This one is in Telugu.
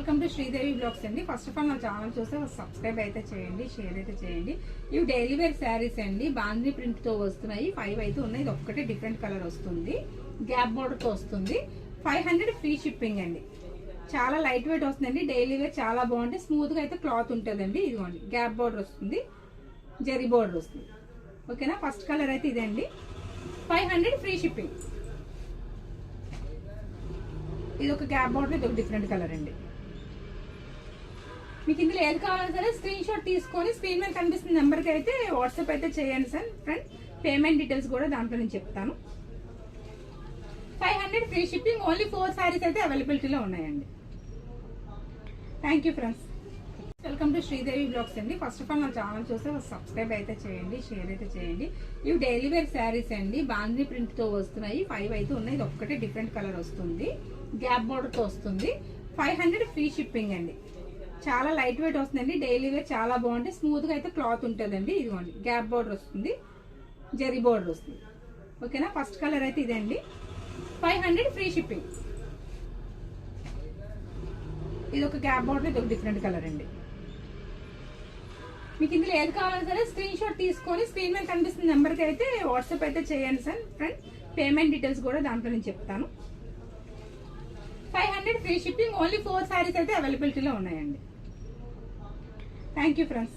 వెల్కమ్ టు శ్రీదేవి బ్లాగ్స్ అండి. ఫస్ట్ ఆఫ్ ఆల్ నా ఛానల్ చూస్తే సబ్స్క్రైబ్ అయితే చేయండి, షేర్ అయితే చేయండి. ఇవి డైలీ వేర్ శారీస్ అండి, బాంధీ ప్రింట్ తో వస్తున్నాయి. 5 అయితే ఉన్నాయి, ఇది ఒక్కటే డిఫరెంట్ కలర్ వస్తుంది, గ్యాప్ బోర్డర్ తో వస్తుంది. 500 ఫ్రీ షిప్పింగ్ అండి. చాలా లైట్ వెయిట్ వస్తుందండి, డైలీ వేర్ చాలా బాగుంటుంది, స్మూత్ గా అయితే క్లాత్ ఉంటుందండి. ఇదిగోండి గ్యాప్ బోర్డర్ వస్తుంది, జరీ బోర్డర్ వస్తుంది. ఓకేనా, ఫస్ట్ కలర్ అయితే ఇదండి. 500 ఫ్రీ షిప్పింగ్. ఇది ఒక గ్యాప్ బోర్డర్, ఇది ఒక డిఫరెంట్ కలర్ అండి. మీకు ఇందులో ఏది కావాలో సరే స్క్రీన్ షాట్ తీసుకొని స్క్రీన్ మీద కనిపిస్తున్న నెంబర్కి అయితే వాట్సాప్ అయితే చేయండి సార్ ఫ్రెండ్. పేమెంట్ డీటెయిల్స్ కూడా దాంట్లో నేను చెప్తాను. 500 ఫ్రీ షిప్పింగ్. ఓన్లీ 4 సారీస్ అయితే అవైలబిలిటీలో ఉన్నాయండి. Thank you friends. Welcome to Sridevi blogs అండి. ఫస్ట్ ఆఫ్ ఆల్ నా ఛానల్ చూస్తే సబ్స్క్రైబ్ అయితే చేయండి, షేర్ అయితే చేయండి. ఇవి డైలీ వేర్ శారీస్ అండి, బాంధీ ప్రింట్ తో వస్తున్నాయి. 5 అయితే ఉన్నాయి, ఇది ఒక్కటే డిఫరెంట్ కలర్ వస్తుంది, గ్యాప్ బోర్డర్ తో వస్తుంది. 500 ఫ్రీ షిప్పింగ్ అండి. చాలా లైట్ వెయిట్ వస్తుందండి, డైలీ వేర్ చాలా బాగుంటుంది, స్మూత్ గా అయితే క్లాత్ ఉంటుందండి. ఇదిగోండి గ్యాప్ బోర్డర్ వస్తుంది, జరీ బోర్డర్ వస్తుంది. ఓకేనా, ఫస్ట్ కలర్ అయితే ఇదండి. 500 ఫ్రీ షిప్పింగ్. ఇది ఒక గ్యాప్ బోర్డర్, ఇది ఒక డిఫరెంట్ కలర్ అండి. మీకు ఇందులో ఏది కావాలో సరే స్క్రీన్ షాట్ తీసుకొని స్క్రీన్ మీద కనిపిస్తున్న నెంబర్కి అయితే వాట్సాప్ అయితే చేయండి సార్ ఫ్రెండ్. పేమెంట్ డీటెయిల్స్ కూడా దాంట్లో నేను చెప్తాను. 500 ఫ్రీ షిప్పింగ్. ఓన్లీ 4 సారీస్ అయితే అవైలబిలిటీలో ఉన్నాయండి. Thank you friends.